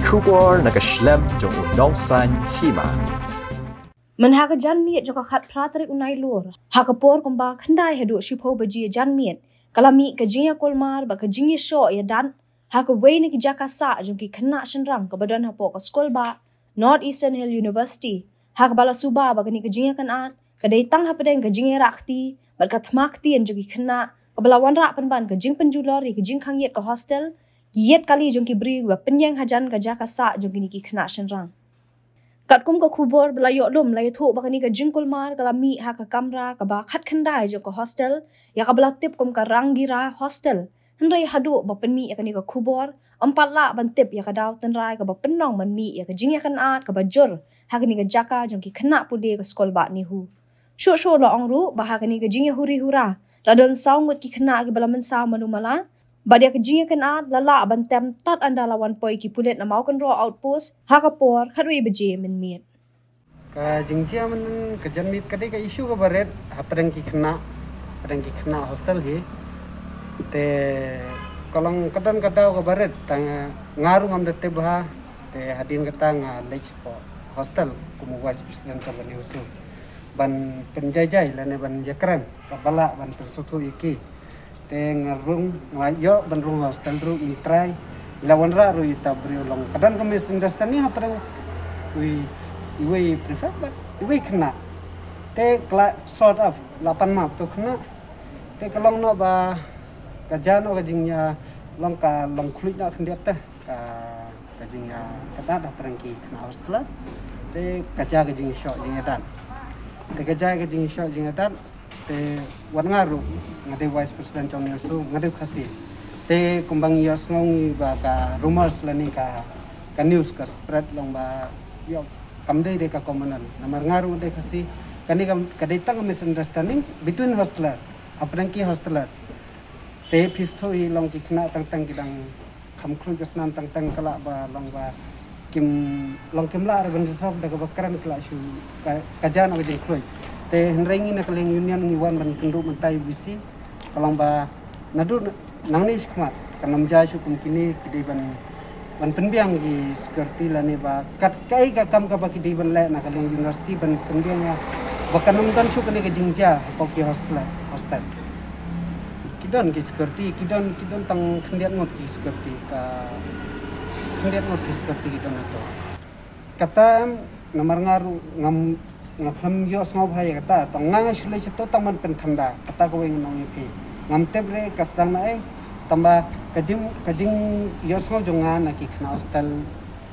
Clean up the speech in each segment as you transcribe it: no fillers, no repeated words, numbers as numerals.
Kubor nakaslem jong unongsan hima. Menhaga janmiet joka khat pratari unai lor. Hakapor kumba khandai hadu shipo baji janmiet. Kalami kajinga kolmar ba kajingi sho ya dan. Haka wayne ki jaka sa jonki khna shenrang ka badan hapo ka skol ba North Eastern Hill University. Haka bala suba ba kani kajinga kan kadai tang hapadeng kajinga rakti bar ka thmakti en jonki khna kabala wanra panban kajing penjulori kajing khangiet ka hostel. Yet kali jongki beri wa penyang hajan ka jaka sa jongki niki khna shenrang. Kat kum ka khubor bela yok lum lai thu bakani ka jingkul mar kala mi ha ka kamra ka ba khat khandai jong ka hostel ya ka bela tip kum ka rangira hostel hendrai hadu ba pen mi ya kani ka khubor empat la ban tip ya ka daw tan rai ka ba penong man mi ya ka jing ya kan ka ba jor ha kani ka jaka jongki khna pude ka skol ba ni hu sho la ong ru ba ha kani ka jing ya huri hura la don saungut ki khna ki bela men sa manumala Badia kejinga kan lala bantem tat anda lawan poi ki pulet na mau kan raw outpost hakapor kharui beje men miet ka jingjia men kejan mit kade ka isu ka baret hapreng ki khna hostel hi te kolong kadan kadaw ka baret tang ngaru ngam dete bah te hadin kata nga lech po hostel kumu vice president ka bani usu ban penjajai lane ban jakran kabala ban persutu iki te ngarung ngayo bandrung hostel ru mitrai lawan ra ru ita brio long kadan kami sindastani hapreng we prefer but we kena te sort of 8 map to kena te kalong no ba kajano kajingnya long ka long khluit na thendiap te ka kajingnya kada da prengki kena hostel te kaja kajing shot jing dan te kaja kajing shot jing dan te wan ngaru ngade vice president chong yasu ngade khasi te kumbang yos ngong ba ka rumors lani ka news ka spread long ba yo kamdei de ka komunal namar ngaru de khasi kani kam kadai tang misunderstanding between hosteler apranki hosteler te phistoi long ki khna tang kidang khamkhlu kasnan tang kala ba long ba kim la ban resolve de ka bakran kala shu ka jan o jing khloi te henrengi na kaleng union ni wan ban kundu mentai bisi kalong ba nadu nangni skmat kanam ja shu kum kini kidi ban penbiang gi security lani ba kat kai ka kam ka ba kidi ban le na kaleng university ban penbiang ya bakanum dan shu kini ke jingja poki hostel kidon ki security kidon tang khendiat ngot ki security ka khendiat ngot ki security kidon ato kata namar ngaru ngam yos ngau bhai kata tong ngang shule chito taman pen thanda kata ko wing nong ipi ngam tebre kasdang na tamba kajing yos ngau jonga na ki khna hostel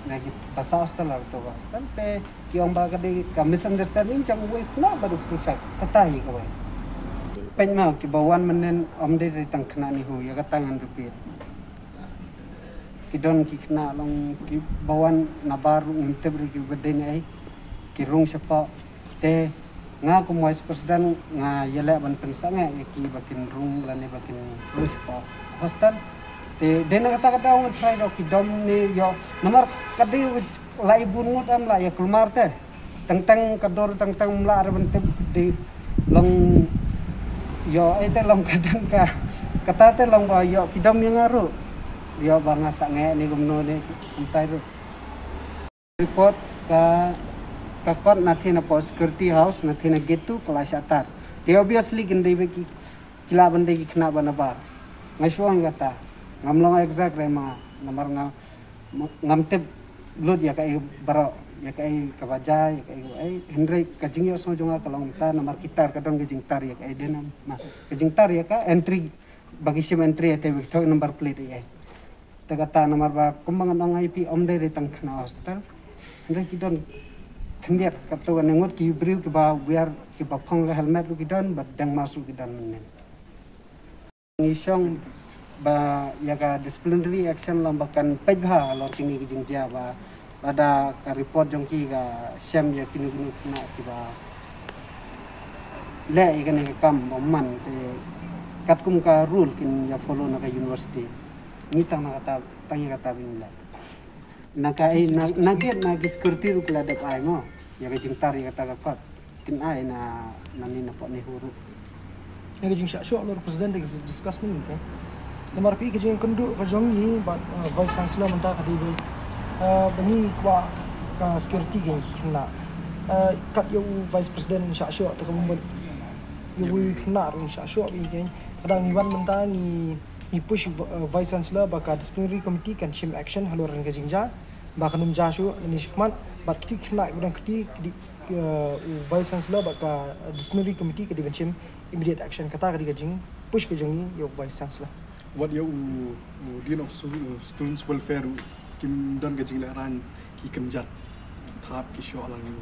na ki pasa hostel ar to hostel pe ki omba kade ka misunderstanding jang we khna baru perfect kata hi ko pen ma ki bawan menen omde ri tang khna ni hu ya kata ngan repeat ki don ki khna long ki bawan na baru ngam tebre ki bedene ai ki rung sapa te nga ko vice president nga yele ban pensanga ki bakin room lane bakin room spa hostel te dena kata ong try do ki dom ni yo nomor kadi lai bun ngut am la ya kulmar te tang kador tang mla ar ban te di long yo ite long kadan ka kata te long ba yo ki dom yang aru yo banga sange ni gumno ni entai ru report ka kakot nathi na po security house nathi na gate tu kelas atar they obviously gendai ki kila bande ki khna banabar ngasuang kata ngamlong exact rema nomor ngam te lod ya kai baro ya kai kabaja ya kai hendrai kajing yo so jonga kalong ta nomor kitar kadang kajing tar ya kai denam nah kajing tar ya ka entry bagi sim entry ya te number plate ya ta kata nomor ba kumbang nong IP omde re tang khna hostel hendrai kidon kendiat kata ngot ki briu ki ba wear ki ba phang helmet lu kidan ba dang masu kidan men ngisong ba ya ka disciplinary action lambakan pejha lor kini ki jingja ba ada ka report jong ki ga sem ya kini na ki ba le ikane kam man te kat kum ka rule kin ya follow na ka university ni tang na kata tangi kata binla nakai naget na security ru kala dak ai mo ya kajing tar ya kata kat kin ai na nani na po ni huru ya kajing syak lor president discuss min ke nomor pi kajing kendu ka jongi ba vice chancellor menta kadi bagi kuat ke security kan kena kat yo vice president syak syok tu kemudian yo kena run syak syok ni kan kadang iwan mentang ni push vice chancellor baka disciplinary committee kan shim action haluran ke jingja baka num jashu ni shikmat bat kiti kena udang kiti vice chancellor baka disciplinary committee ke dibenchim immediate action kata ke jing push ke jongi yo vice chancellor what you dean of students welfare kim don ke jing la ran ki kemjat thap ki sho alang ni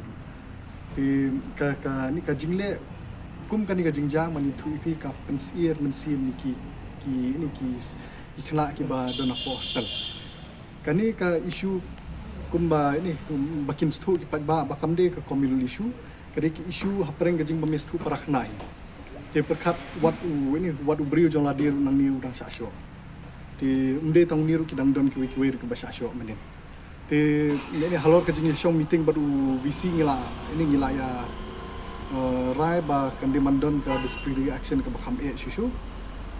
ka ni ka jing le kum kan ni ka jing ja mani thu pi ka pensier mensim ni ki ini kena ki ba don apa hostel kani ka isu kumba ini bakin stu ki ba bakam de ka communal issue kade ki isu hapreng ka jing bamestu paraknai te perkat wat beriu jong ladir nang ni urang sasyo te umde tong niru ki dam don ki wi ki ba sasyo menin te ini halor ka jing show meeting badu vc ngila ya rai ba kan demandon ka disciplinary action ka bakam susu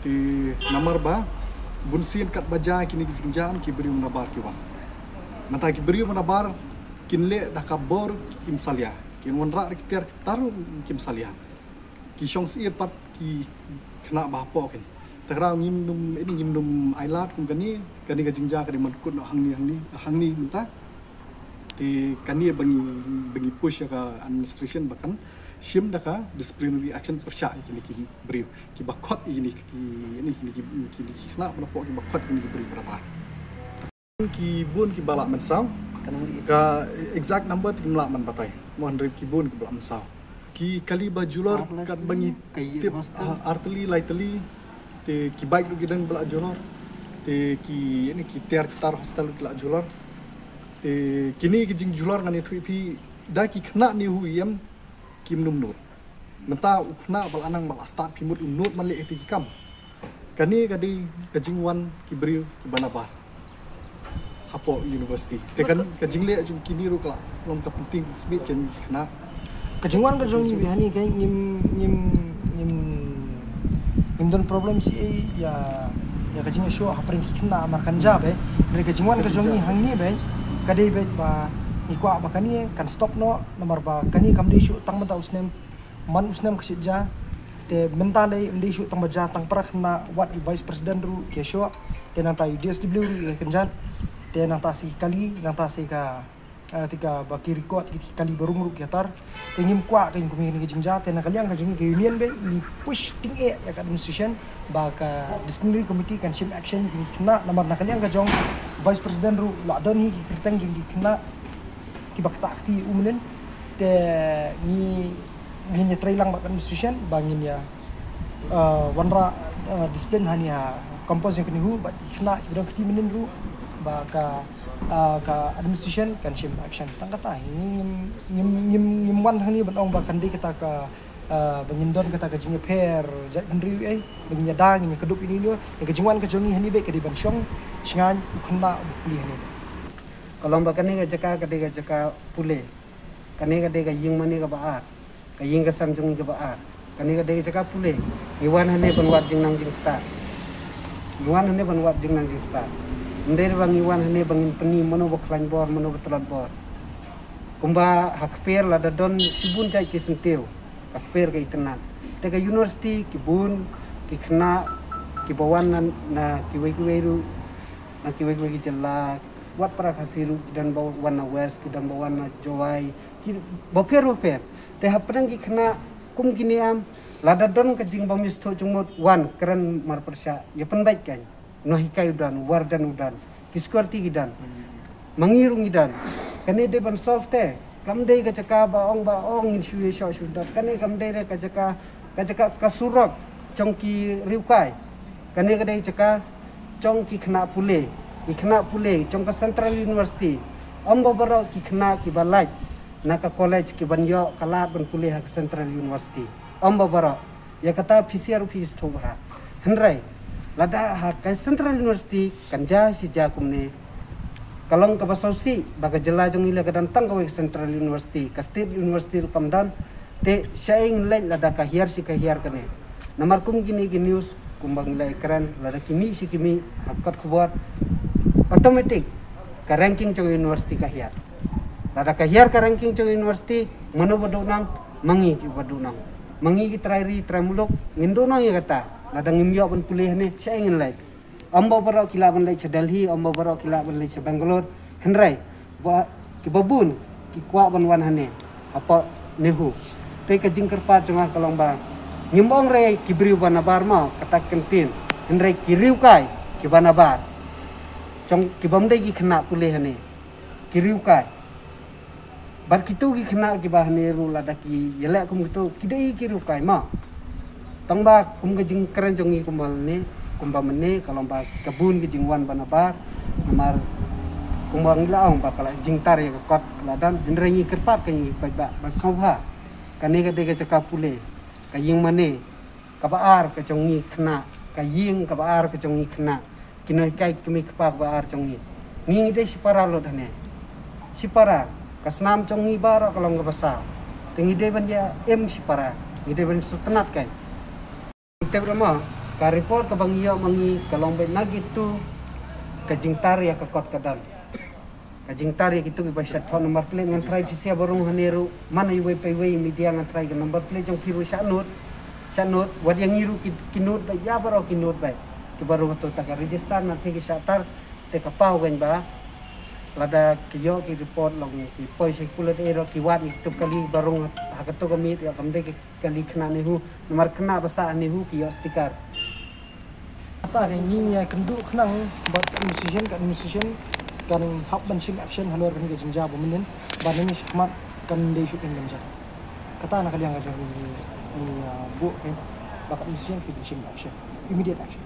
di namar ba bunsin kat baja kini jinjam ki beri menabar ki wan mata ki beri menabar kinle dah kabor kim salia kin wonra ki taru kim salia ki shong sir pat ki kena bapo kin tagra ngimnum ailat kum kani ka jinja ka man kun hang ni minta ti kani bangi push ka administration bahkan shim daka disciplinary action persya kini beri ki bakot ini kena berapa ki bakot ini beri berapa ki bun ki balak mensau ka exact number ti melak man batai 100 ki bun ki balak mensau ki kali bajular kat bangi tip arteli lightly te ki bike du gidan balak jular te ki ini ki tar hostel ki balak jular te kini ki jing jular ngani thui pi da ki kena ni huyam kim num nur menta ukna bal anang bal start pimut unut man le eti kam kani kadi kajingwan ki beri ki banabar hapo university te kan kajing le jum kini ru kala long ka penting smith kan kena kajingwan ka jong ni hani kan nim don problem si ya kajing show hapring kena makan jabe mereka kajingwan ka jong ni hangni be kadai be ba ikwa makani kan stop no nomor ba kani kam di shoot tang mata usnem kesija te mentale di shoot tang baja tang parak na what vice president ru ke show te nanta UDSW ru kenjan te nanta si kali nanta si ka tika baki record kali barung ru ketar te ngim kwa kan kumi ni jingja te na kaliang ka jingi ke union be ni push ting ya ka administration ba ka disciplinary committee kan shim action ni kena nomor na kaliang ka jong vice president ru la don hi kirtang jing kena kibak takti umnen te ni trailang bak administration bangin ya wanra discipline hanya compose yang kenihu bat kena kibang kiti menen ru ba ka administration kan shim action tang kata ini ngim wan hani ban ong ba kan di kata ka bangin don kata ka jinge pair jat ndri bangin ya dang ni kedup ini lo yang kejingwan ke jongi hani be ke di ban syong singan kena bukli hani kalau bakani ka jaka pule kani ka dega ying mani ka baat ka ying ka samjung ka baat kani ka dega jaka pule iwan hane banwat jing nang jing star iwan hane banwat jing nang jing star ndere bang iwan hane bangin peni mano baklan bor mano betlat bor kumba hakper la dadon sibun jai ki senteu hakper ka itenan tega university ki bun ki kena ki bawan na ki wei-weiru na ki wei-wei jela wat para kasiru dan bawa warna west dan bawa warna jowai boper te haprang ki kena kum gini am lada don ka jing bamis to jumot wan keren mar persya ya penbaik kan no hikai udan wardan udan kiskuarti gidan mangirung gidan kane de ban solve te kam dei ka jaka baong isu sudat kane kam dei ka jaka kasurok chongki riukai kane ka dei jaka chongki kena pule ikna pule chongka central university ombo baro ki khna ki balai naka college ki banyo kala ban pule ha central university ombo baro ya kata pcr office thoba hanrai lada ha ka central university kanja si jakumne kalong ka basausi baga jela jong ila kadan tang ka central university ka state university kamdan te shaing lain lada ka hiar kane namar kum gini ki news kumbang lai kran lada kimi si kimi hakat khubar automatic ka ranking jong university kahiar. Lada kahiar ka ranking jong university mano badunang mangi ki badunang. Mangi ki trai muluk ngindono ya kata. Lada ngimyo ban kuliah ni saya ingin like. Amba barok kila ban like Delhi, amba barok kila ban like Bangalore. Henry ba ki babun ki kwa ban wan hane. Apa nehu. Te ka jingker pa jong kalong ba. Ngimbong re ki briu banabar mau kata kentin. Henry ki riu kai ki banabar. Jong ki bamdai ki khna kuliah ni. Ki riu kai. Bar kitu ki khna ki bahane ru lada ki yele kum kitu kidai ki riu kai ma. Tangba kum ke jing keren jongi kumbal ni kumba mene kalau ba kebun ke jingwan banabar namar kumbang laong ba kala jing tar ya kot ladan jenrengi kerpat ke ngi ba masobha kane ke de cakap pule ka ying mane ka baar ke jongi khna ka ying ka baar ke jongi khna kinoi kai kemi kpa baar jongi ngi de sipara lo dane sipara kasnam jongi bara kalau ngebesar tengi de ban ya em sipara ngi de ban sutenat kai Terima ka report ka bangyo mangi kalong be nagitu ka jingtar ya ka kot kadan ka jingtar ya gitu bi set phone number plate ngan try pisia barung haneru mana iwe pe we media ngan try ka number plate jong piru sanut wad yang ngiru kinut ba ya baro kinut ba ki barung to ta ka register na thegi satar te ka pau gan ba lada kiyo ki report long ki poi sekulat ero ki wat ni tu kali barung hakato kami ya kamde kali khna ni hu nomor khna basa ni hu ki stiker Ata yang ini kendu kenang buat musician kan hak bensin action halor kan ke jinja bomenen badan ni khmat kan de shooting kan jata kata nak kalian ngajar ni bu bakat musician bensin action immediate action